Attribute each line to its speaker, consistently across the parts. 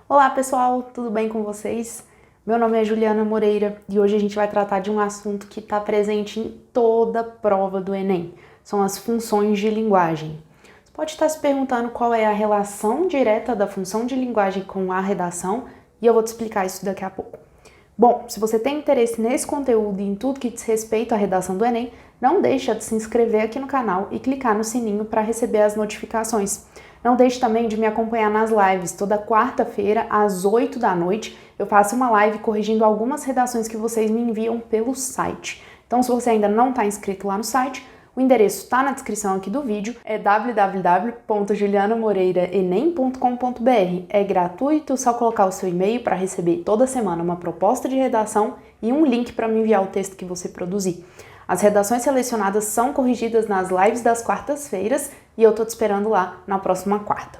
Speaker 1: Olá pessoal, tudo bem com vocês? Meu nome é Juliana Moreira e hoje a gente vai tratar de um assunto que está presente em toda prova do Enem. São as funções de linguagem. Você pode estar se perguntando qual é a relação direta da função de linguagem com a redação e eu vou te explicar isso daqui a pouco. Bom, se você tem interesse nesse conteúdo e em tudo que diz respeito à redação do Enem, não deixe de se inscrever aqui no canal e clicar no sininho para receber as notificações. Não deixe também de me acompanhar nas lives. Toda quarta-feira, às 8 da noite, eu faço uma live corrigindo algumas redações que vocês me enviam pelo site. Então, se você ainda não está inscrito lá no site, o endereço está na descrição aqui do vídeo, é www.julianamoreiraenem.com.br. É gratuito, só colocar o seu e-mail para receber toda semana uma proposta de redação e um link para me enviar o texto que você produzir. As redações selecionadas são corrigidas nas lives das quartas-feiras e eu tô te esperando lá na próxima quarta.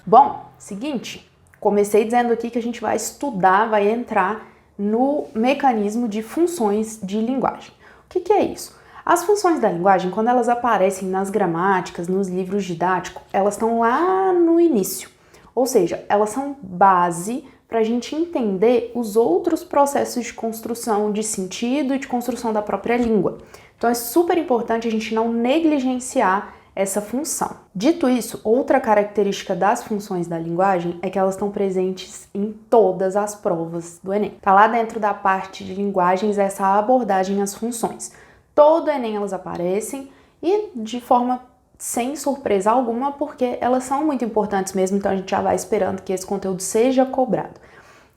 Speaker 1: Bom, seguinte, comecei dizendo aqui que a gente vai estudar, vai entrar no mecanismo de funções de linguagem. O que é isso? As funções da linguagem, quando elas aparecem nas gramáticas, nos livros didáticos, elas estão lá no início. Ou seja, elas são base para a gente entender os outros processos de construção de sentido e de construção da própria língua. Então é super importante a gente não negligenciar essa função. Dito isso, outra característica das funções da linguagem é que elas estão presentes em todas as provas do Enem. Tá lá dentro da parte de linguagens essa abordagem às funções. Todo Enem elas aparecem e de forma sem surpresa alguma, porque elas são muito importantes mesmo, então a gente já vai esperando que esse conteúdo seja cobrado.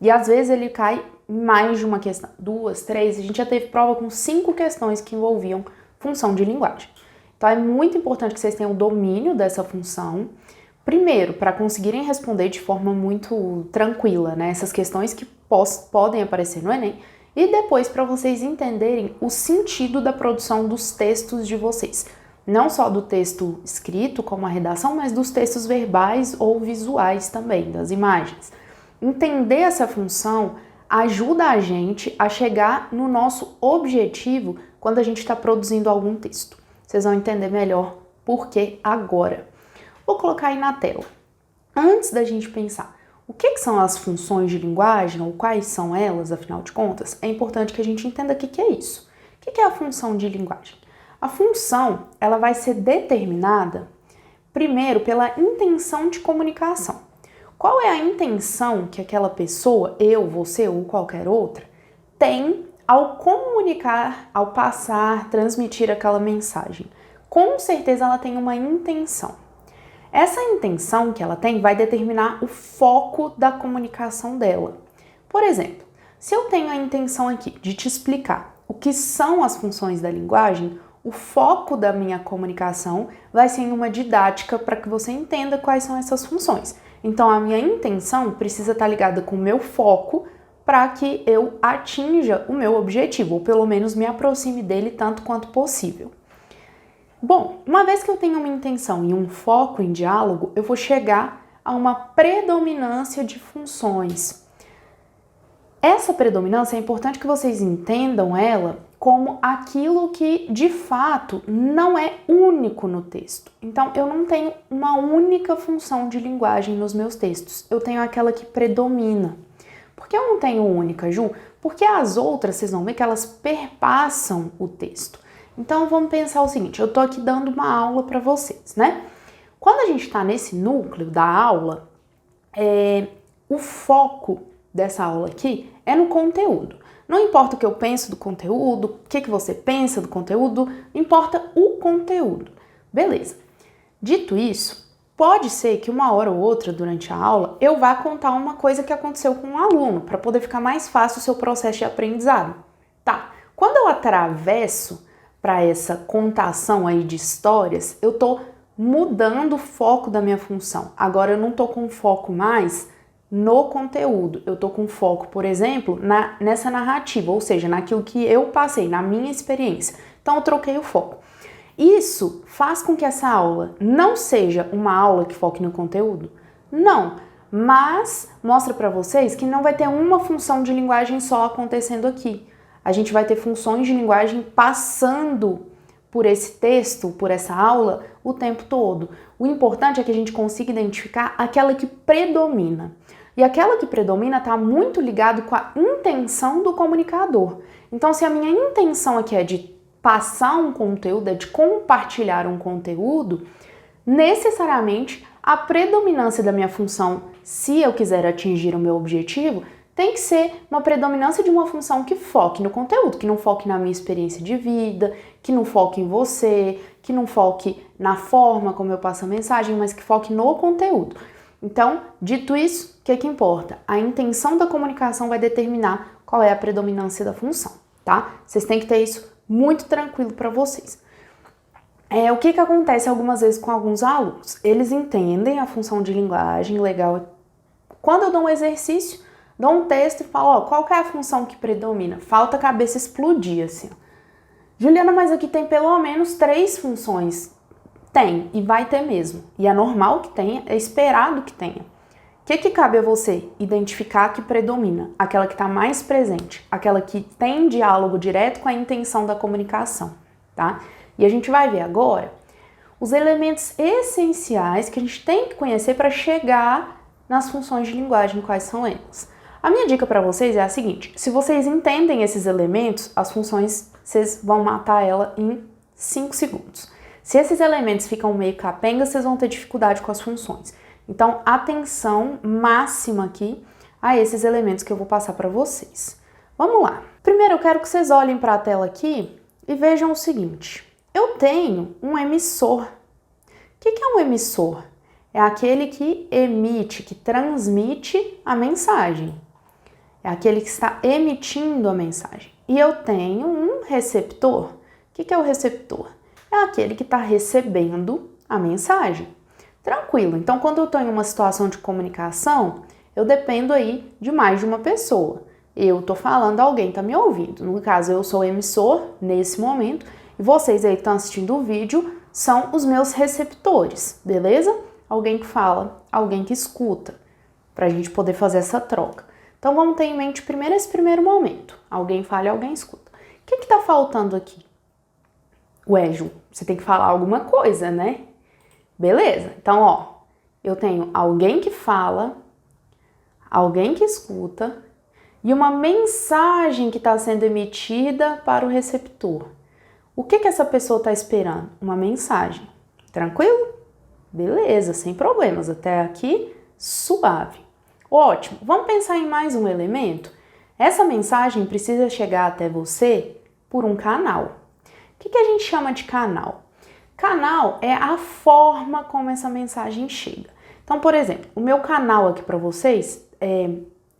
Speaker 1: E às vezes ele cai em mais de uma questão, 2, 3, a gente já teve prova com 5 questões que envolviam função de linguagem. Então é muito importante que vocês tenham o domínio dessa função, primeiro, para conseguirem responder de forma muito tranquila, né, essas questões que podem aparecer no Enem, e depois para vocês entenderem o sentido da produção dos textos de vocês. Não só do texto escrito, como a redação, mas dos textos verbais ou visuais também, das imagens. Entender essa função ajuda a gente a chegar no nosso objetivo quando a gente está produzindo algum texto. Vocês vão entender melhor por que agora. Vou colocar aí na tela. Antes da gente pensar o que são as funções de linguagem ou quais são elas, afinal de contas, é importante que a gente entenda o que é isso. O que é a função de linguagem? A função, ela vai ser determinada, primeiro, pela intenção de comunicação. Qual é a intenção que aquela pessoa, eu, você ou qualquer outra, tem ao comunicar, ao passar, transmitir aquela mensagem? Com certeza ela tem uma intenção. Essa intenção que ela tem vai determinar o foco da comunicação dela. Por exemplo, se eu tenho a intenção aqui de te explicar o que são as funções da linguagem, o foco da minha comunicação vai ser em uma didática para que você entenda quais são essas funções. Então, a minha intenção precisa estar ligada com o meu foco para que eu atinja o meu objetivo, ou pelo menos me aproxime dele tanto quanto possível. Bom, uma vez que eu tenho uma intenção e um foco em diálogo, eu vou chegar a uma predominância de funções. Essa predominância é importante que vocês entendam ela como aquilo que, de fato, não é único no texto. Então, eu não tenho uma única função de linguagem nos meus textos. Eu tenho aquela que predomina. Por que eu não tenho única, Ju? Porque as outras, vocês vão ver que elas perpassam o texto. Então, vamos pensar o seguinte, eu tô aqui dando uma aula para vocês, né? Quando a gente tá nesse núcleo da aula, o foco dessa aula aqui é no conteúdo. Não importa o que eu penso do conteúdo, o que você pensa do conteúdo, importa o conteúdo. Beleza. Dito isso, pode ser que uma hora ou outra durante a aula eu vá contar uma coisa que aconteceu com um aluno, para poder ficar mais fácil o seu processo de aprendizado. Tá, quando eu atravesso para essa contação aí de histórias, eu tô mudando o foco da minha função. Agora eu não tô com foco mais no conteúdo, eu tô com foco, por exemplo, nessa narrativa, ou seja, naquilo que eu passei, na minha experiência. Então eu troquei o foco. Isso faz com que essa aula não seja uma aula que foque no conteúdo? Não, mas mostra para vocês que não vai ter uma função de linguagem só acontecendo aqui. A gente vai ter funções de linguagem passando por esse texto, por essa aula, o tempo todo. O importante é que a gente consiga identificar aquela que predomina. E aquela que predomina está muito ligado com a intenção do comunicador. Então, se a minha intenção aqui é de passar um conteúdo, é de compartilhar um conteúdo, necessariamente a predominância da minha função, se eu quiser atingir o meu objetivo, tem que ser uma predominância de uma função que foque no conteúdo, que não foque na minha experiência de vida, que não foque em você, que não foque na forma como eu passo a mensagem, mas que foque no conteúdo. Então, dito isso, o que importa? A intenção da comunicação vai determinar qual é a predominância da função, tá? Vocês têm que ter isso muito tranquilo para vocês. O que acontece algumas vezes com alguns alunos? Eles entendem a função de linguagem, legal. Quando eu dou um exercício, dou um texto e falo, ó, qual que é a função que predomina? Falta a cabeça explodir, assim. Juliana, mas aqui tem pelo menos 3 funções. Tem, e vai ter mesmo. E é normal que tenha, é esperado que tenha. O que cabe a você? Identificar a que predomina, aquela que está mais presente, aquela que tem diálogo direto com a intenção da comunicação, tá? E a gente vai ver agora os elementos essenciais que a gente tem que conhecer para chegar nas funções de linguagem, quais são elas. A minha dica para vocês é a seguinte: se vocês entendem esses elementos, as funções, vocês vão matar ela em 5 segundos. Se esses elementos ficam meio capenga, vocês vão ter dificuldade com as funções. Então, atenção máxima aqui a esses elementos que eu vou passar para vocês. Vamos lá. Primeiro, eu quero que vocês olhem para a tela aqui e vejam o seguinte. Eu tenho um emissor. O que é um emissor? É aquele que emite, que transmite a mensagem. É aquele que está emitindo a mensagem. E eu tenho um receptor. O que é o receptor? É aquele que está recebendo a mensagem. Tranquilo. Então, quando eu estou em uma situação de comunicação, eu dependo aí de mais de uma pessoa. Eu estou falando, alguém está me ouvindo. No caso, eu sou o emissor nesse momento e vocês aí que estão assistindo o vídeo são os meus receptores, beleza? Alguém que fala, alguém que escuta, para a gente poder fazer essa troca. Então, vamos ter em mente primeiro esse primeiro momento. Alguém fala e alguém escuta. O que está faltando aqui? Ué, Ju, você tem que falar alguma coisa, né? Beleza, então, ó, eu tenho alguém que fala, alguém que escuta e uma mensagem que está sendo emitida para o receptor. O que essa pessoa está esperando? Uma mensagem. Tranquilo? Beleza, sem problemas. Até aqui, suave. Ótimo. Vamos pensar em mais um elemento? Essa mensagem precisa chegar até você por um canal. O que a gente chama de canal? Canal é a forma como essa mensagem chega. Então, por exemplo, o meu canal aqui para vocês,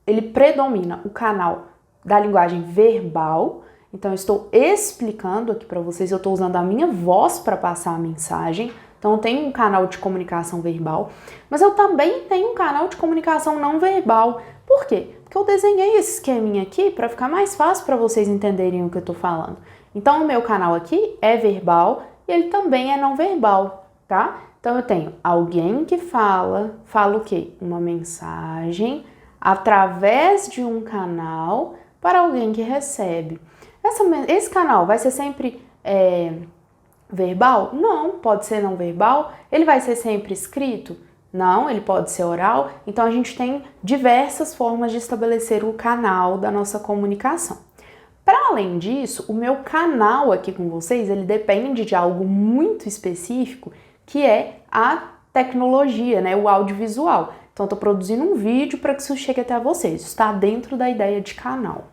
Speaker 1: ele predomina o canal da linguagem verbal. Então, eu estou explicando aqui para vocês, eu estou usando a minha voz para passar a mensagem. Então, eu tenho um canal de comunicação verbal, mas eu também tenho um canal de comunicação não verbal. Por quê? Porque eu desenhei esse esqueminha aqui para ficar mais fácil para vocês entenderem o que eu estou falando. Então, o meu canal aqui é verbal e ele também é não verbal, tá? Então, eu tenho alguém que fala o quê? Uma mensagem através de um canal para alguém que recebe. Esse canal vai ser sempre verbal? Não, pode ser não verbal. Ele vai ser sempre escrito? Não, ele pode ser oral. Então, a gente tem diversas formas de estabelecer o canal da nossa comunicação. Para além disso, o meu canal aqui com vocês, ele depende de algo muito específico, que é a tecnologia, né, o audiovisual. Então, eu estou produzindo um vídeo para que isso chegue até vocês. Isso está dentro da ideia de canal.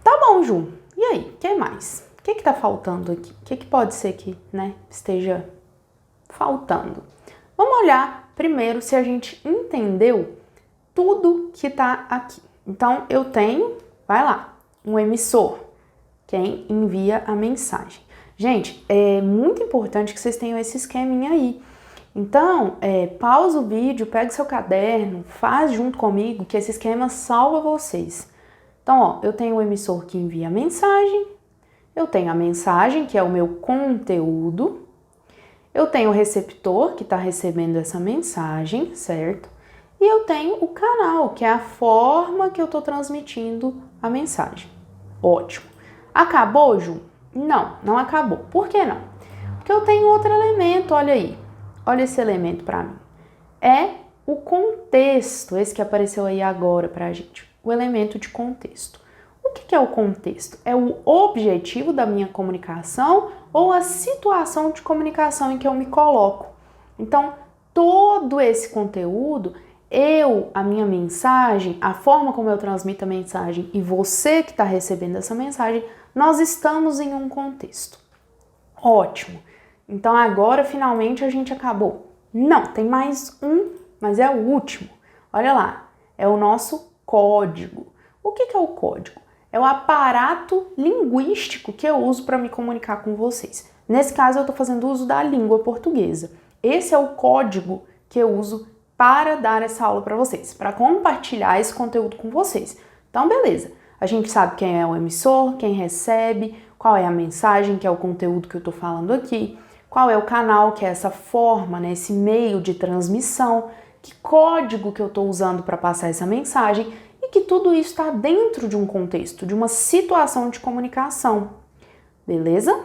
Speaker 1: Tá bom, Ju. E aí, o que mais? O que está faltando aqui? O que pode ser que, né, esteja faltando? Vamos olhar primeiro se a gente entendeu tudo que está aqui. Então, eu tenho, vai lá, um emissor, quem envia a mensagem. Gente, é muito importante que vocês tenham esse esqueminha aí. Então, pausa o vídeo, pega seu caderno, faz junto comigo, que esse esquema salva vocês. Então, ó, eu tenho o emissor que envia a mensagem, eu tenho a mensagem, que é o meu conteúdo, eu tenho o receptor, que está recebendo essa mensagem, certo? E eu tenho o canal, que é a forma que eu estou transmitindo a mensagem. Ótimo. Acabou, Ju? Não, não acabou. Por que não? Porque eu tenho outro elemento, olha aí. Olha esse elemento para mim. É o contexto, esse que apareceu aí agora pra gente. O elemento de contexto. O que é o contexto? É o objetivo da minha comunicação ou a situação de comunicação em que eu me coloco. Então, todo esse conteúdo, a minha mensagem, a forma como eu transmito a mensagem e você que está recebendo essa mensagem, nós estamos em um contexto. Ótimo. Então, agora finalmente a gente acabou. Não, tem mais um, mas é o último. Olha lá, é o nosso código. O que é o código? É o aparato linguístico que eu uso para me comunicar com vocês. Nesse caso, eu estou fazendo uso da língua portuguesa. Esse é o código que eu uso para dar essa aula para vocês, para compartilhar esse conteúdo com vocês. Então, beleza. A gente sabe quem é o emissor, quem recebe, qual é a mensagem, que é o conteúdo que eu estou falando aqui, qual é o canal, que é essa forma, né, esse meio de transmissão, que código que eu estou usando para passar essa mensagem e que tudo isso está dentro de um contexto, de uma situação de comunicação. Beleza?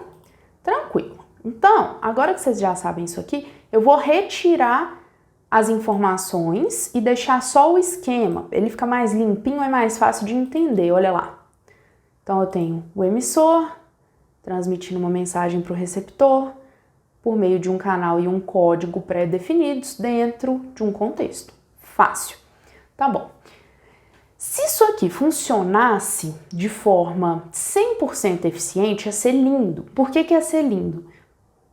Speaker 1: Tranquilo. Então, agora que vocês já sabem isso aqui, eu vou retirar as informações e deixar só o esquema. Ele fica mais limpinho e mais fácil de entender, olha lá. Então, eu tenho o emissor transmitindo uma mensagem para o receptor por meio de um canal e um código pré-definidos dentro de um contexto. Fácil. Tá bom. Se isso aqui funcionasse de forma 100% eficiente, ia ser lindo. Por que ia ser lindo?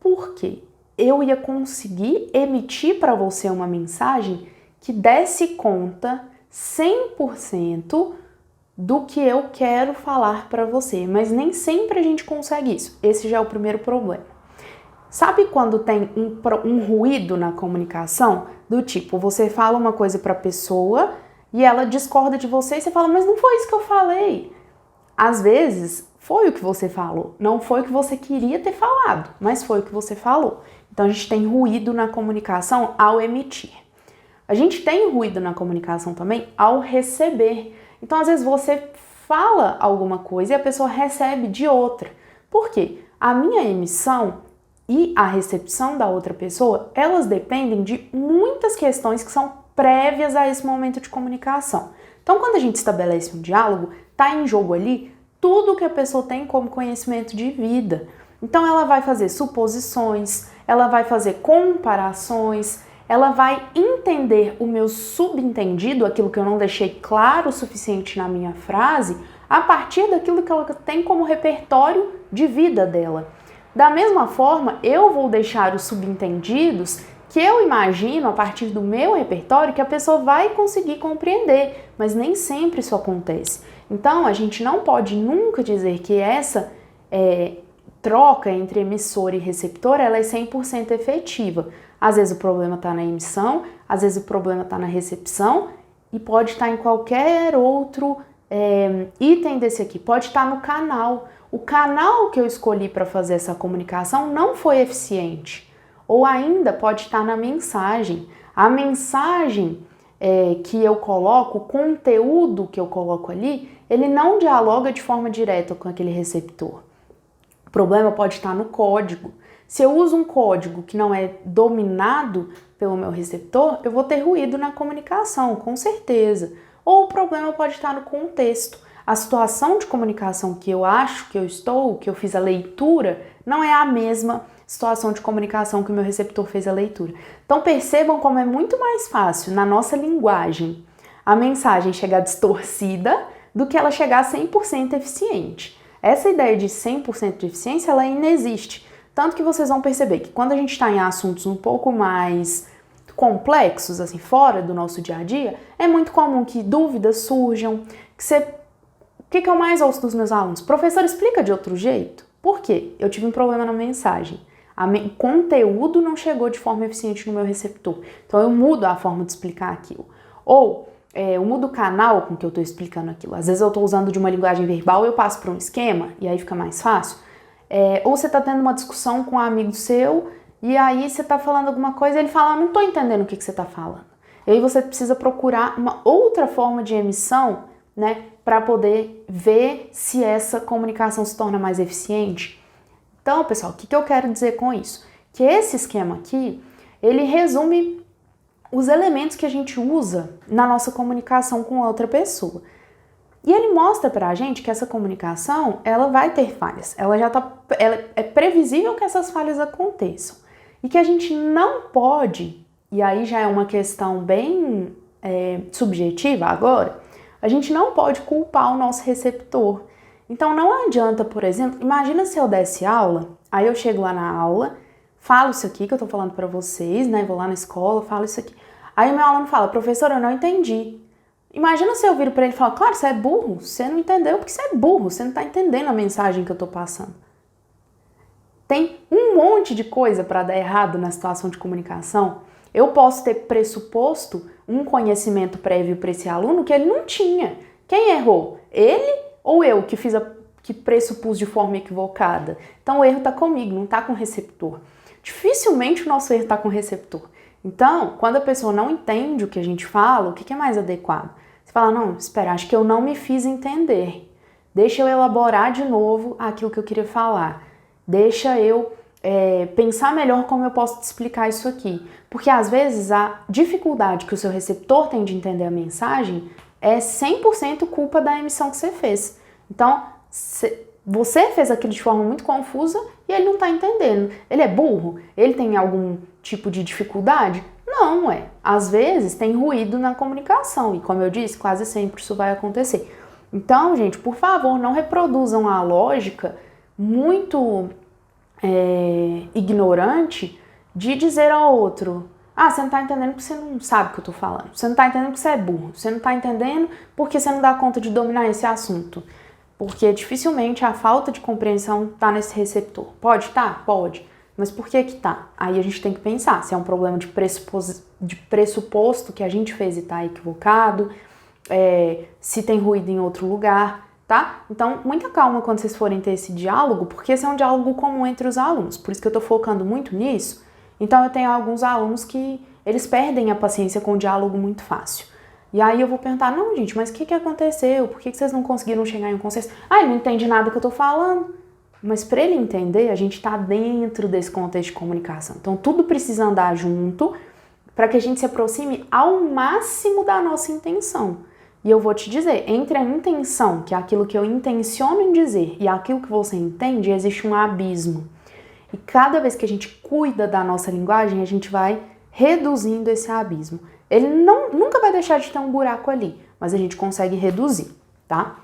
Speaker 1: Porque eu ia conseguir emitir para você uma mensagem que desse conta 100% do que eu quero falar para você, mas nem sempre a gente consegue isso. Esse já é o primeiro problema. Sabe quando tem um ruído na comunicação? Do tipo, você fala uma coisa para a pessoa e ela discorda de você e você fala, mas não foi isso que eu falei. Às vezes, foi o que você falou, não foi o que você queria ter falado, mas foi o que você falou. Então, a gente tem ruído na comunicação ao emitir. A gente tem ruído na comunicação também ao receber. Então, às vezes, você fala alguma coisa e a pessoa recebe de outra. Por quê? A minha emissão e a recepção da outra pessoa, elas dependem de muitas questões que são prévias a esse momento de comunicação. Então, quando a gente estabelece um diálogo, está em jogo ali tudo que a pessoa tem como conhecimento de vida. Então, ela vai fazer suposições, ela vai fazer comparações, ela vai entender o meu subentendido, aquilo que eu não deixei claro o suficiente na minha frase, a partir daquilo que ela tem como repertório de vida dela. Da mesma forma, eu vou deixar os subentendidos que eu imagino a partir do meu repertório que a pessoa vai conseguir compreender, mas nem sempre isso acontece. Então, a gente não pode nunca dizer que essa troca entre emissor e receptor ela é 100% efetiva. Às vezes o problema está na emissão, às vezes o problema está na recepção e pode estar em qualquer outro item desse aqui, pode estar no canal. O canal que eu escolhi para fazer essa comunicação não foi eficiente. Ou ainda pode estar na mensagem. A mensagem que eu coloco, o conteúdo que eu coloco ali, ele não dialoga de forma direta com aquele receptor. O problema pode estar no código. Se eu uso um código que não é dominado pelo meu receptor, eu vou ter ruído na comunicação, com certeza. Ou o problema pode estar no contexto. A situação de comunicação que eu acho que eu estou, que eu fiz a leitura, não é a mesma situação de comunicação que o meu receptor fez a leitura. Então percebam como é muito mais fácil na nossa linguagem a mensagem chegar distorcida do que ela chegar 100% eficiente. Essa ideia de 100% de eficiência, ela inexiste. Tanto que vocês vão perceber que quando a gente está em assuntos um pouco mais complexos, assim, fora do nosso dia a dia, é muito comum que dúvidas surjam, que você... O que eu mais ouço dos meus alunos? Professor, explica de outro jeito. Por quê? Eu tive um problema na mensagem. O conteúdo não chegou de forma eficiente no meu receptor. Então eu mudo a forma de explicar aquilo. Ou eu mudo o canal com que eu estou explicando aquilo. Às vezes eu estou usando de uma linguagem verbal e eu passo para um esquema e aí fica mais fácil. Ou você está tendo uma discussão com um amigo seu e aí você está falando alguma coisa e ele fala, não estou entendendo o que você está falando. E aí você precisa procurar uma outra forma de emissão, né, para poder ver se essa comunicação se torna mais eficiente. Então, pessoal, o que eu quero dizer com isso? Que esse esquema aqui, ele resume os elementos que a gente usa na nossa comunicação com outra pessoa. E ele mostra pra gente que essa comunicação, ela vai ter falhas. É previsível que essas falhas aconteçam. E que a gente não pode, e aí já é uma questão bem subjetiva agora, a gente não pode culpar o nosso receptor. Então não adianta, por exemplo, imagina se eu desse aula, aí eu chego lá na aula, falo isso aqui que eu tô falando pra vocês, né? Vou lá na escola, falo isso aqui. Aí o meu aluno fala, professora, eu não entendi. Imagina se eu viro pra ele e falo, claro, você é burro, você não entendeu porque você é burro, você não tá entendendo a mensagem que eu tô passando. Tem um monte de coisa para dar errado na situação de comunicação. Eu posso ter pressuposto um conhecimento prévio para esse aluno que ele não tinha. Quem errou? Ele ou eu que pressupus de forma equivocada? Então o erro está comigo, não está com o receptor. Dificilmente o nosso erro está com o receptor. Então, quando a pessoa não entende o que a gente fala, o que é mais adequado? Você fala, não, espera, acho que eu não me fiz entender. Deixa eu elaborar de novo aquilo que eu queria falar. Deixa eu pensar melhor como eu posso te explicar isso aqui. Porque às vezes a dificuldade que o seu receptor tem de entender a mensagem é 100% culpa da emissão que você fez. Então, você fez aquilo de forma muito confusa e ele não está entendendo. Ele é burro? Ele tem algum tipo de dificuldade? Não, Às vezes tem ruído na comunicação e, como eu disse, quase sempre isso vai acontecer. Então, gente, por favor, não reproduzam a lógica muito ignorante de dizer ao outro, você não tá entendendo porque você não sabe o que eu tô falando, você não tá entendendo porque você é burro, você não tá entendendo porque você não dá conta de dominar esse assunto, porque dificilmente a falta de compreensão tá nesse receptor. Pode tá? Pode, mas por que que tá? Aí a gente tem que pensar se é um problema de pressuposto que a gente fez e tá equivocado, se tem ruído em outro lugar, tá? Então, muita calma quando vocês forem ter esse diálogo, porque esse é um diálogo comum entre os alunos, por isso que eu tô focando muito nisso. Então, eu tenho alguns alunos que eles perdem a paciência com o diálogo muito fácil. E aí eu vou perguntar, não, gente, mas o que aconteceu? Por que vocês não conseguiram chegar em um consenso? Ele não entende nada que eu tô falando. Mas para ele entender, a gente tá dentro desse contexto de comunicação. Então, tudo precisa andar junto para que a gente se aproxime ao máximo da nossa intenção. E eu vou te dizer, entre a intenção, que é aquilo que eu intenciono em dizer, e aquilo que você entende, existe um abismo. E cada vez que a gente cuida da nossa linguagem, a gente vai reduzindo esse abismo. Ele nunca vai deixar de ter um buraco ali, mas a gente consegue reduzir, tá?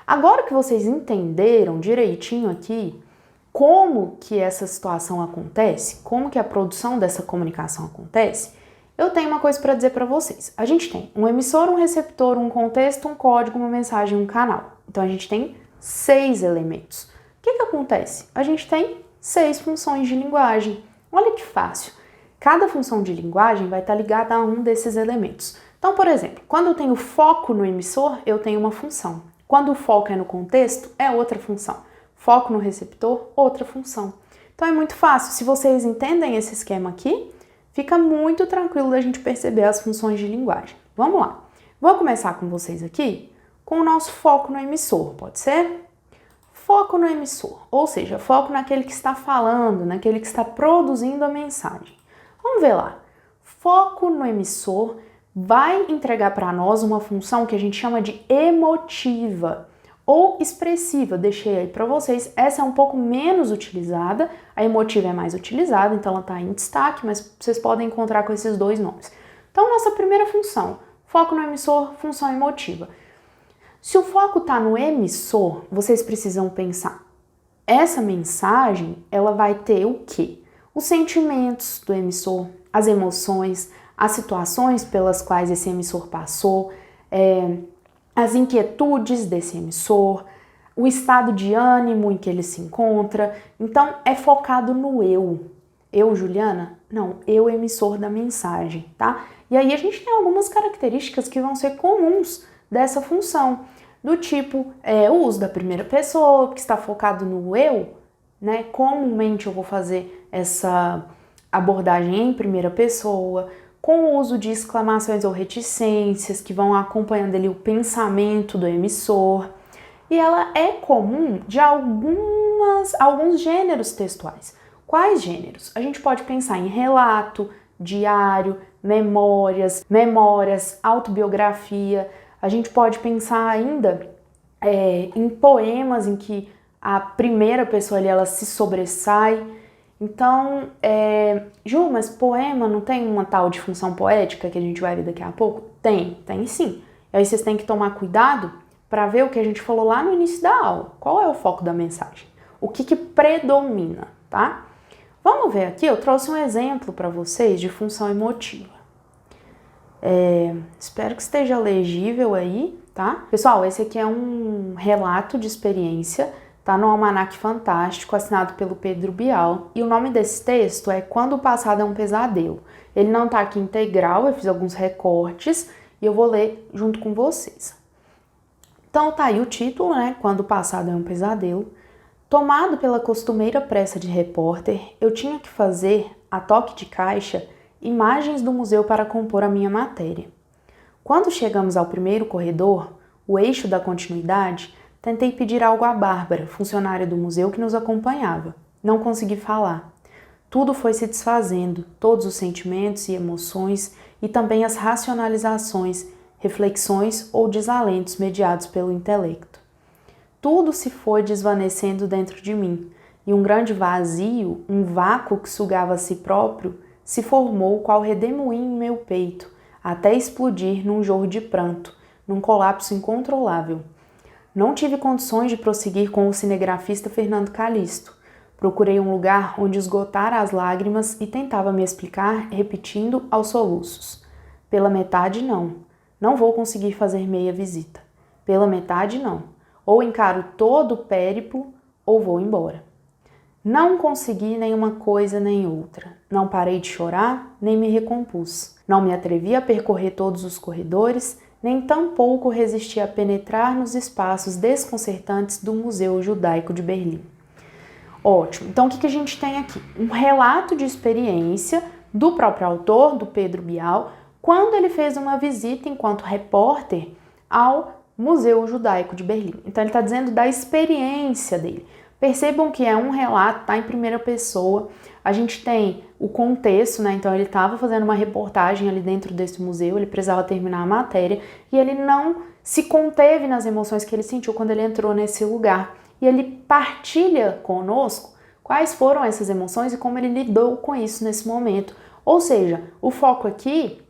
Speaker 1: Agora que vocês entenderam direitinho aqui como que essa situação acontece, como que a produção dessa comunicação acontece, eu tenho uma coisa para dizer para vocês. A gente tem um emissor, um receptor, um contexto, um código, uma mensagem, um canal. Então a gente tem 6 elementos. O que acontece? A gente tem 6 funções de linguagem. Olha que fácil. Cada função de linguagem vai estar ligada a um desses elementos. Então, por exemplo, quando eu tenho foco no emissor, eu tenho uma função. Quando o foco é no contexto, é outra função. Foco no receptor, outra função. Então é muito fácil. Se vocês entendem esse esquema aqui, fica muito tranquilo da gente perceber as funções de linguagem. Vamos lá. Vou começar com vocês aqui com o nosso foco no emissor, pode ser? Foco no emissor, ou seja, foco naquele que está falando, naquele que está produzindo a mensagem. Vamos ver lá. Foco no emissor vai entregar para nós uma função que a gente chama de emotiva ou expressiva. Deixei aí para vocês. Essa é um pouco menos utilizada, a emotiva é mais utilizada, então ela está em destaque, mas vocês podem encontrar com esses dois nomes. Então, nossa primeira função, foco no emissor, função emotiva. Se o foco está no emissor, vocês precisam pensar, essa mensagem, ela vai ter o quê? Os sentimentos do emissor, as emoções, as situações pelas quais esse emissor passou, as inquietudes desse emissor, o estado de ânimo em que ele se encontra. Então, é focado no eu. Eu, Juliana? Não, eu, emissor da mensagem, tá? E aí a gente tem algumas características que vão ser comuns dessa função, do tipo o uso da primeira pessoa, que está focado no eu, né? Comumente eu vou fazer essa abordagem em primeira pessoa, com o uso de exclamações ou reticências que vão acompanhando ali o pensamento do emissor. e ela é comum de alguns gêneros textuais. Quais gêneros? A gente pode pensar em relato, diário, memórias, autobiografia. A gente pode pensar ainda em poemas em que a primeira pessoa ali, ela se sobressai. Então, Ju, mas poema não tem uma tal de função poética que a gente vai ver daqui a pouco? Tem sim. E aí vocês têm que tomar cuidado para ver o que a gente falou lá no início da aula. Qual é o foco da mensagem? O que predomina, tá? Vamos ver aqui, eu trouxe um exemplo para vocês de função emotiva. Espero que esteja legível aí, tá? Pessoal, esse aqui é um relato de experiência, tá no Almanaque Fantástico, assinado pelo Pedro Bial. E o nome desse texto é Quando o Passado é um Pesadelo. Ele não tá aqui integral, eu fiz alguns recortes e eu vou ler junto com vocês. Então tá aí o título, né? Quando o Passado é um Pesadelo. Tomado pela costumeira pressa de repórter, eu tinha que fazer, a toque de caixa, imagens do museu para compor a minha matéria. Quando chegamos ao primeiro corredor, o eixo da continuidade, tentei pedir algo à Bárbara, funcionária do museu que nos acompanhava. Não consegui falar. Tudo foi se desfazendo, todos os sentimentos e emoções e também as racionalizações, reflexões ou desalentos mediados pelo intelecto. Tudo se foi desvanecendo dentro de mim, e um grande vazio, um vácuo que sugava a si próprio, se formou qual redemoinho em meu peito, até explodir num jorro de pranto, num colapso incontrolável. Não tive condições de prosseguir com o cinegrafista Fernando Calixto. Procurei um lugar onde esgotar as lágrimas e tentava me explicar, repetindo aos soluços. Pela metade, não. Não vou conseguir fazer meia visita. Pela metade, não. Ou encaro todo o périplo, ou vou embora. Não consegui nenhuma coisa nem outra. Não parei de chorar, nem me recompus. Não me atrevi a percorrer todos os corredores, nem tampouco resisti a penetrar nos espaços desconcertantes do Museu Judaico de Berlim. Ótimo. Então, o que a gente tem aqui? Um relato de experiência do próprio autor, do Pedro Bial, quando ele fez uma visita enquanto repórter ao Museu Judaico de Berlim. Então ele está dizendo da experiência dele. Percebam que é um relato, está em primeira pessoa. A gente tem o contexto, né? Então ele estava fazendo uma reportagem ali dentro desse museu, ele precisava terminar a matéria e ele não se conteve nas emoções que ele sentiu quando ele entrou nesse lugar. E ele partilha conosco quais foram essas emoções e como ele lidou com isso nesse momento. Ou seja, o foco aqui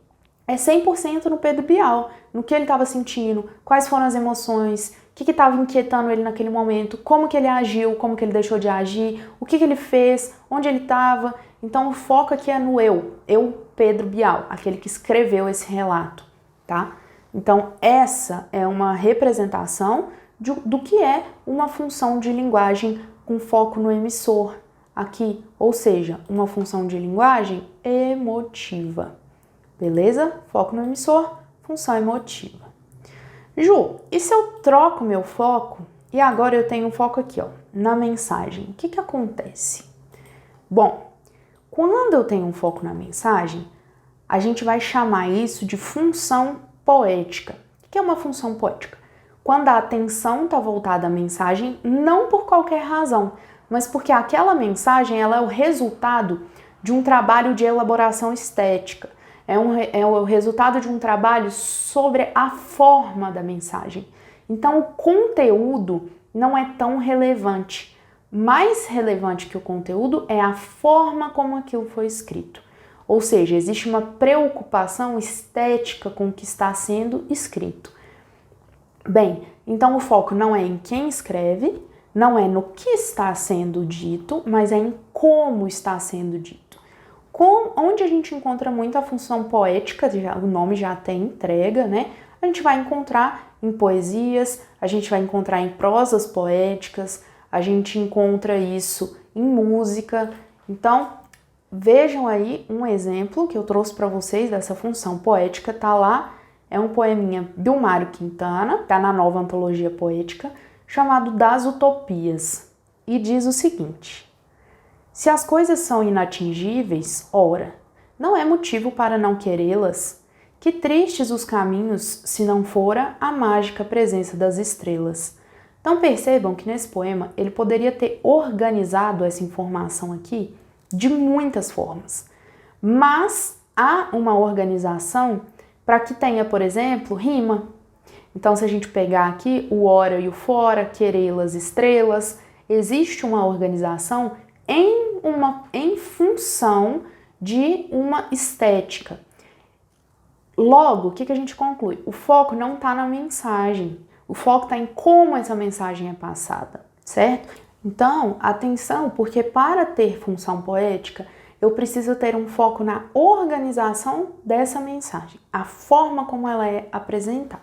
Speaker 1: é 100% no Pedro Bial, no que ele estava sentindo, quais foram as emoções, o que estava inquietando ele naquele momento, como que ele agiu, como que ele deixou de agir, o que ele fez, onde ele estava. Então o foco aqui é no eu Pedro Bial, aquele que escreveu esse relato, tá? Então essa é uma representação do que é uma função de linguagem com foco no emissor aqui, ou seja, uma função de linguagem emotiva. Beleza? Foco no emissor, função emotiva. Ju, e se eu troco meu foco e agora eu tenho um foco aqui, ó, na mensagem? O que acontece? Bom, quando eu tenho um foco na mensagem, a gente vai chamar isso de função poética. O que é uma função poética? Quando a atenção está voltada à mensagem, não por qualquer razão, mas porque aquela mensagem ela é o resultado de um trabalho de elaboração estética. É o resultado de um trabalho sobre a forma da mensagem. Então, o conteúdo não é tão relevante. Mais relevante que o conteúdo é a forma como aquilo foi escrito. Ou seja, existe uma preocupação estética com o que está sendo escrito. Bem, então o foco não é em quem escreve, não é no que está sendo dito, mas é em como está sendo dito. Onde a gente encontra muito a função poética, o nome já tem entrega, né? A gente vai encontrar em poesias, a gente vai encontrar em prosas poéticas, a gente encontra isso em música. Então, vejam aí um exemplo que eu trouxe para vocês dessa função poética, tá lá, é um poeminha do Mário Quintana, tá na nova antologia poética, chamado Das Utopias, e diz o seguinte: se as coisas são inatingíveis, ora, não é motivo para não querê-las? Que tristes os caminhos, se não fora a mágica presença das estrelas. Então percebam que nesse poema ele poderia ter organizado essa informação aqui de muitas formas, mas há uma organização para que tenha, por exemplo, rima. Então se a gente pegar aqui o ora e o fora, querelas, estrelas, existe uma organização em função de uma estética. Logo, o que a gente conclui? O foco não está na mensagem, o foco está em como essa mensagem é passada, certo? Então, atenção, porque para ter função poética, eu preciso ter um foco na organização dessa mensagem, a forma como ela é apresentada.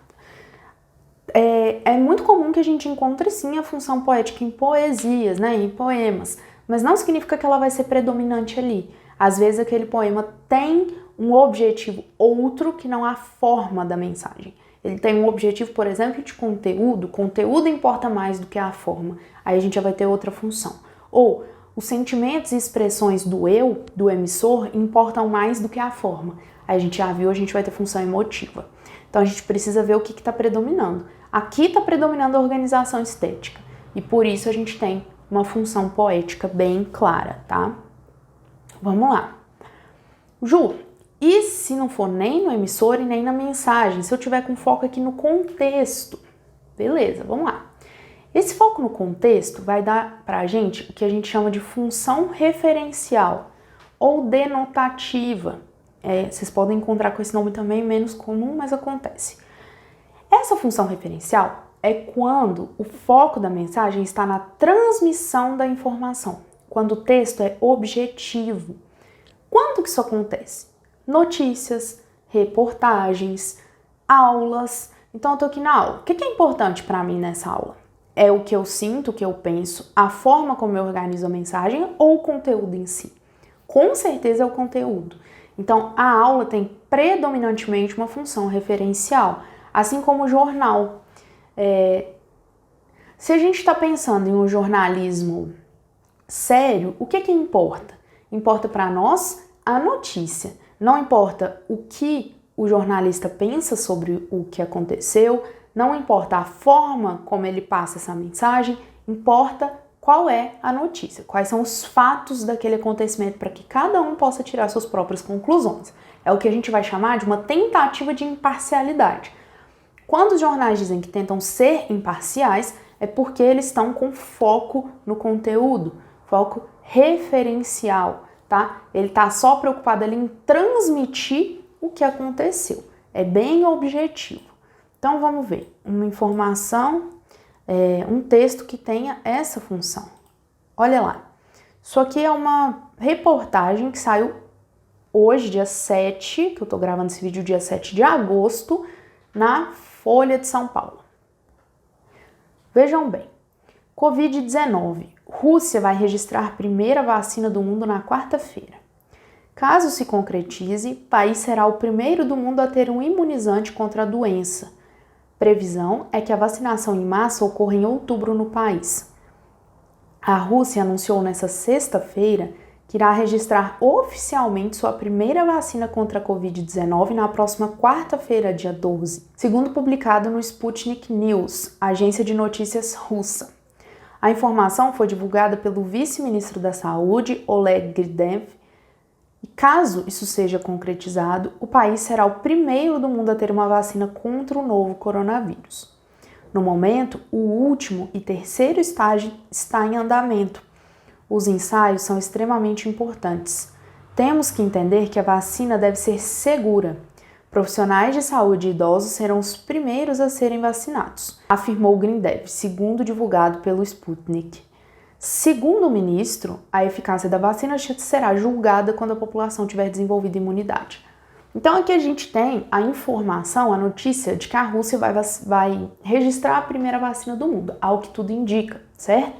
Speaker 1: É muito comum que a gente encontre sim a função poética em poesias, né, em poemas, mas não significa que ela vai ser predominante ali. Às vezes aquele poema tem um objetivo outro que não a forma da mensagem. Ele tem um objetivo, por exemplo, de conteúdo. Conteúdo importa mais do que a forma. Aí a gente já vai ter outra função. Ou os sentimentos e expressões do eu, do emissor, importam mais do que a forma. Aí a gente já viu, a gente vai ter função emotiva. Então a gente precisa ver o que está predominando. Aqui está predominando a organização estética. E por isso a gente tem uma função poética bem clara, tá? Vamos lá. Ju, e se não for nem no emissor e nem na mensagem? Se eu tiver com foco aqui no contexto? Beleza, vamos lá. Esse foco no contexto vai dar pra gente o que a gente chama de função referencial ou denotativa. Vocês podem encontrar com esse nome também, menos comum, mas acontece. Essa função referencial é quando o foco da mensagem está na transmissão da informação, quando o texto é objetivo. Quando que isso acontece? Notícias, reportagens, aulas. Então eu tô aqui na aula. O que é importante para mim nessa aula? É o que eu sinto, o que eu penso, a forma como eu organizo a mensagem ou o conteúdo em si? Com certeza é o conteúdo. Então a aula tem predominantemente uma função referencial, assim como o jornal. Se a gente está pensando em um jornalismo sério, o que importa? Importa para nós a notícia. Não importa o que o jornalista pensa sobre o que aconteceu, não importa a forma como ele passa essa mensagem, importa qual é a notícia, quais são os fatos daquele acontecimento para que cada um possa tirar suas próprias conclusões. É o que a gente vai chamar de uma tentativa de imparcialidade. Quando os jornais dizem que tentam ser imparciais, é porque eles estão com foco no conteúdo, foco referencial, tá? Ele está só preocupado ali em transmitir o que aconteceu. É bem objetivo. Então vamos ver uma informação, um texto que tenha essa função. Olha lá. Isso aqui é uma reportagem que saiu hoje, dia 7, que eu tô gravando esse vídeo dia 7 de agosto, na Folha de São Paulo. Vejam bem. Covid-19. Rússia vai registrar primeira vacina do mundo na quarta-feira. Caso se concretize, o país será o primeiro do mundo a ter um imunizante contra a doença. Previsão é que a vacinação em massa ocorra em outubro no país. A Rússia anunciou nesta sexta-feira que irá registrar oficialmente sua primeira vacina contra a Covid-19 na próxima quarta-feira, dia 12, segundo publicado no Sputnik News, agência de notícias russa. A informação foi divulgada pelo vice-ministro da Saúde, Oleg Gridev, e caso isso seja concretizado, o país será o primeiro do mundo a ter uma vacina contra o novo coronavírus. No momento, o último e terceiro estágio está em andamento. Os ensaios são extremamente importantes. Temos que entender que a vacina deve ser segura. Profissionais de saúde e idosos serão os primeiros a serem vacinados, afirmou Gridev, segundo divulgado pelo Sputnik. Segundo o ministro, a eficácia da vacina será julgada quando a população tiver desenvolvido imunidade. Então aqui a gente tem a informação, a notícia de que a Rússia vai registrar a primeira vacina do mundo, ao que tudo indica, certo?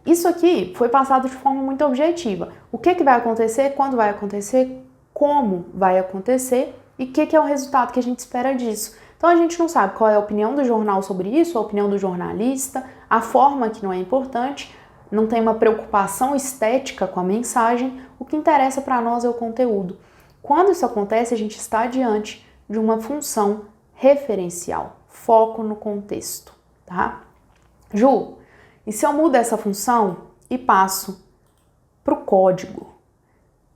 Speaker 1: Isso aqui foi passado de forma muito objetiva. O que vai acontecer, quando vai acontecer, como vai acontecer e o que é o resultado que a gente espera disso. Então a gente não sabe qual é a opinião do jornal sobre isso, a opinião do jornalista, a forma que não é importante, não tem uma preocupação estética com a mensagem, o que interessa para nós é o conteúdo. Quando isso acontece, a gente está diante de uma função referencial, foco no contexto, tá? Ju, e se eu mudo essa função e passo para o código?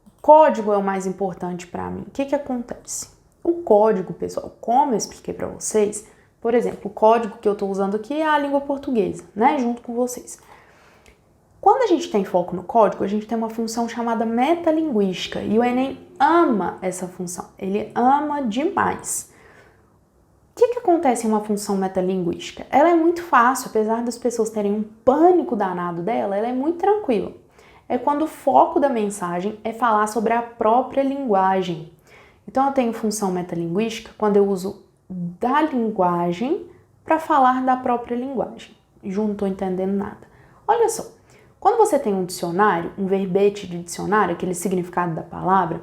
Speaker 1: O código é o mais importante para mim. O que acontece? O código, pessoal, como eu expliquei para vocês, por exemplo, o código que eu estou usando aqui é a língua portuguesa, né, junto com vocês. Quando a gente tem foco no código, a gente tem uma função chamada metalinguística e o Enem ama essa função, ele ama demais. O que acontece em uma função metalinguística? Ela é muito fácil, apesar das pessoas terem um pânico danado dela, ela é muito tranquila. É quando o foco da mensagem é falar sobre a própria linguagem. Então eu tenho função metalinguística quando eu uso da linguagem para falar da própria linguagem. Ju, não estou entendendo nada. Olha só, quando você tem um dicionário, um verbete de dicionário, aquele significado da palavra,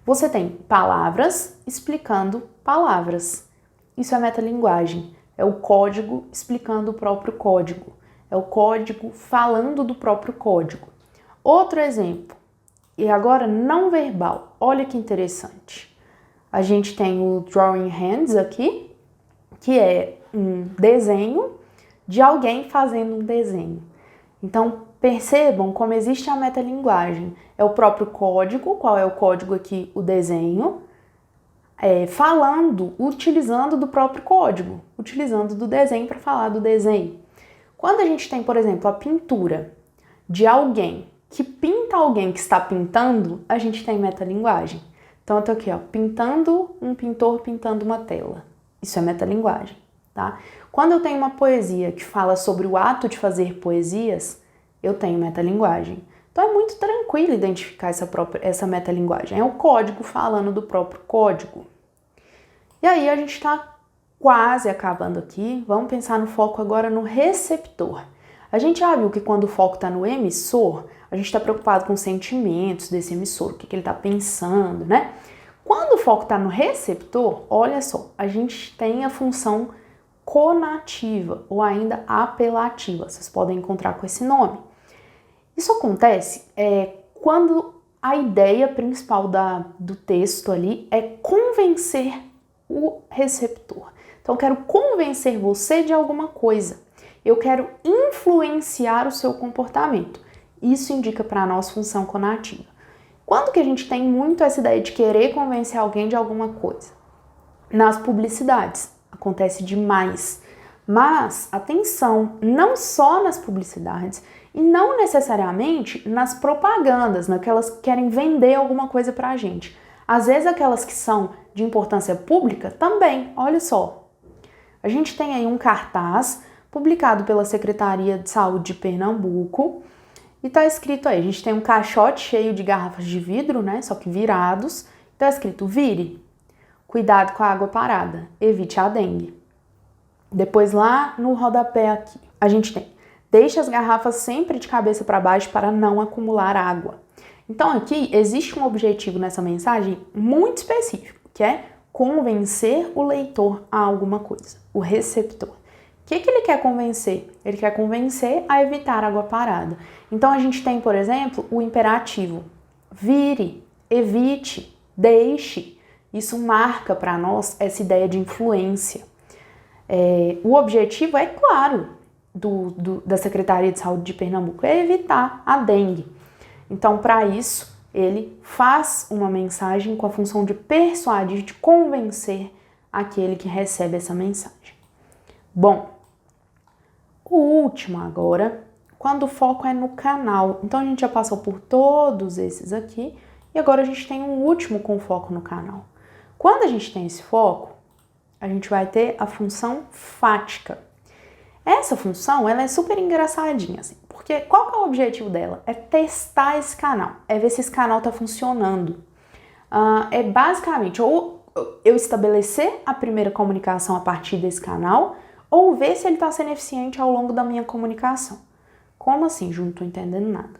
Speaker 1: você tem palavras explicando palavras. Isso é metalinguagem, é o código explicando o próprio código, é o código falando do próprio código. Outro exemplo, e agora não verbal, olha que interessante. A gente tem o drawing hands aqui, que é um desenho de alguém fazendo um desenho. Então, percebam como existe a metalinguagem. É o próprio código, qual é o código aqui? O desenho, falando, utilizando do próprio código, utilizando do desenho para falar do desenho. Quando a gente tem, por exemplo, a pintura de alguém que pinta alguém que está pintando, a gente tem metalinguagem. Então eu tô aqui, ó, pintando um pintor pintando uma tela. Isso é metalinguagem, tá? Quando eu tenho uma poesia que fala sobre o ato de fazer poesias, eu tenho metalinguagem. Então é muito tranquilo identificar essa metalinguagem. É o código falando do próprio código. E aí a gente está quase acabando aqui. Vamos pensar no foco agora no receptor. A gente já viu que quando o foco está no emissor, a gente está preocupado com os sentimentos desse emissor, o que ele está pensando, né? Quando o foco está no receptor, olha só, a gente tem a função conativa ou ainda apelativa. Vocês podem encontrar com esse nome. Isso acontece quando a ideia principal do texto ali é convencer o receptor. Então, eu quero convencer você de alguma coisa. Eu quero influenciar o seu comportamento. Isso indica para nós função conativa. Quando que a gente tem muito essa ideia de querer convencer alguém de alguma coisa? Nas publicidades. Acontece demais. Mas, atenção, não só nas publicidades e não necessariamente nas propagandas, naquelas que querem vender alguma coisa pra gente. Às vezes aquelas que são de importância pública também, olha só. A gente tem aí um cartaz publicado pela Secretaria de Saúde de Pernambuco e tá escrito aí, a gente tem um caixote cheio de garrafas de vidro, né, só que virados, tá escrito: vire, cuidado com a água parada, evite a dengue. Depois lá no rodapé aqui, a gente tem: deixe as garrafas sempre de cabeça para baixo para não acumular água. Então aqui existe um objetivo nessa mensagem muito específico, que é convencer o leitor a alguma coisa, o receptor. O que ele quer convencer? Ele quer convencer a evitar água parada. Então a gente tem, por exemplo, o imperativo: vire, evite, deixe. Isso marca para nós essa ideia de influência. O objetivo é claro da Secretaria de Saúde de Pernambuco, é evitar a dengue. Então, para isso, ele faz uma mensagem com a função de persuadir, de convencer aquele que recebe essa mensagem. Bom, o último agora, quando o foco é no canal. Então, a gente já passou por todos esses aqui e agora a gente tem um último com foco no canal. Quando a gente tem esse foco, a gente vai ter a função fática. Essa função, ela é super engraçadinha, assim, porque qual que é o objetivo dela? É testar esse canal, é ver se esse canal está funcionando. É basicamente ou eu estabelecer a primeira comunicação a partir desse canal, ou ver se ele está sendo eficiente ao longo da minha comunicação. Como assim, Ju? Não tô entendendo nada.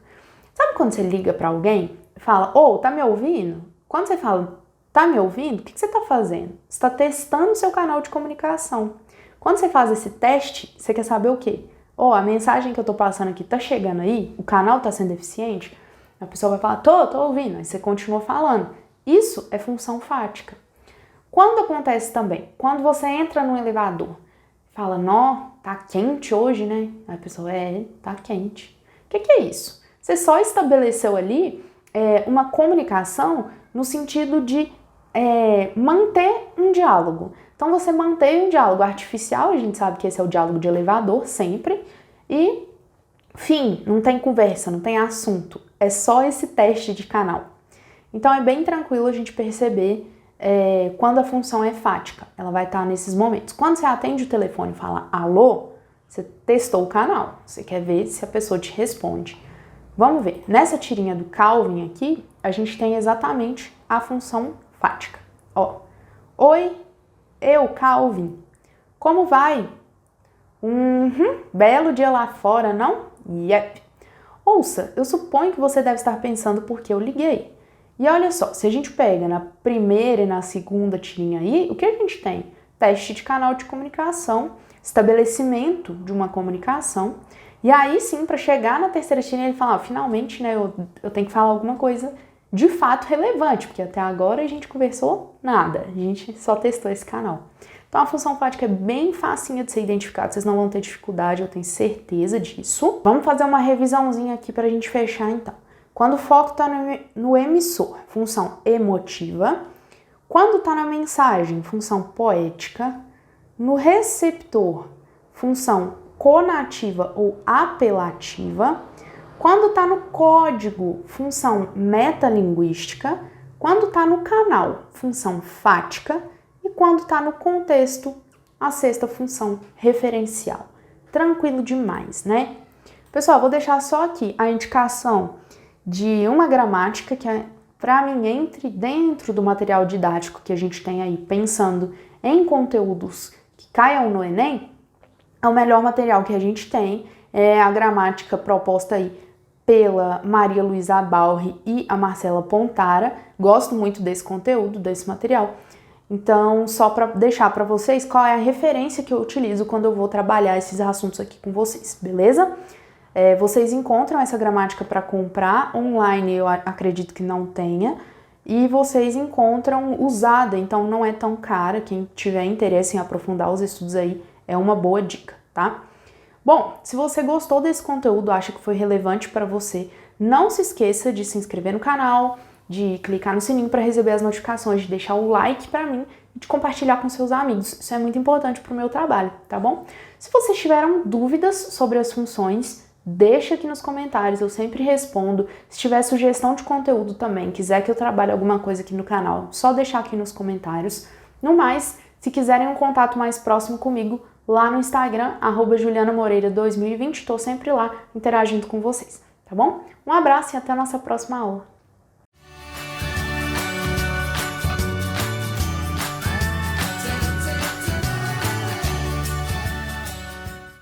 Speaker 1: Sabe quando você liga para alguém e fala: ô, tá me ouvindo? Quando você fala: tá me ouvindo? O que você tá fazendo? Você está testando o seu canal de comunicação. Quando você faz esse teste, você quer saber o quê? A mensagem que eu tô passando aqui tá chegando aí? O canal tá sendo eficiente? A pessoa vai falar: tô ouvindo. Aí você continua falando. Isso é função fática. Quando acontece também? Quando você entra no elevador, fala: tá quente hoje, né? Aí a pessoa, tá quente. O que é isso? Você só estabeleceu ali uma comunicação no sentido de manter um diálogo. Então você mantém um diálogo artificial, a gente sabe que esse é o diálogo de elevador sempre, e fim, não tem conversa, não tem assunto, é só esse teste de canal. Então é bem tranquilo a gente perceber quando a função é fática, ela vai estar nesses momentos. Quando você atende o telefone e fala alô, você testou o canal, você quer ver se a pessoa te responde. Vamos ver, nessa tirinha do Calvin aqui, a gente tem exatamente a função fática. Ó, oi, eu, Calvin, como vai? Belo dia lá fora, não? Yep. Ouça, eu suponho que você deve estar pensando por que eu liguei. E olha só, se a gente pega na primeira e na segunda tirinha aí, o que a gente tem? Teste de canal de comunicação, estabelecimento de uma comunicação, e aí sim, para chegar na terceira tirinha, ele fala, finalmente, né, eu tenho que falar alguma coisa de fato relevante, porque até agora a gente conversou nada, a gente só testou esse canal. Então a função fática é bem facinha de ser identificada, vocês não vão ter dificuldade, eu tenho certeza disso. Vamos fazer uma revisãozinha aqui para a gente fechar então. Quando o foco está no emissor, função emotiva. Quando está na mensagem, função poética. No receptor, função conativa ou apelativa. Quando está no código, função metalinguística. Quando está no canal, função fática. E quando está no contexto, a sexta função referencial. Tranquilo demais, né? Pessoal, vou deixar só aqui a indicação de uma gramática que, para mim, entre dentro do material didático que a gente tem aí, pensando em conteúdos que caiam no Enem, é o melhor material que a gente tem, é a gramática proposta aí pela Maria Luísa Balri e a Marcela Pontara. Gosto muito desse conteúdo, desse material. Então, só para deixar para vocês qual é a referência que eu utilizo quando eu vou trabalhar esses assuntos aqui com vocês, beleza? Vocês encontram essa gramática para comprar online, eu acredito que não tenha, e vocês encontram usada, então não é tão cara. Quem tiver interesse em aprofundar os estudos aí é uma boa dica, tá? Bom, se você gostou desse conteúdo, acha que foi relevante para você, não se esqueça de se inscrever no canal, de clicar no sininho para receber as notificações, de deixar o like para mim e de compartilhar com seus amigos. Isso é muito importante para o meu trabalho, tá bom? Se vocês tiveram dúvidas sobre as funções, deixa aqui nos comentários, eu sempre respondo. Se tiver sugestão de conteúdo também, quiser que eu trabalhe alguma coisa aqui no canal, só deixar aqui nos comentários. No mais, se quiserem um contato mais próximo comigo, lá no Instagram, @julianamoreira2020, estou sempre lá interagindo com vocês, tá bom? Um abraço e até a nossa próxima aula.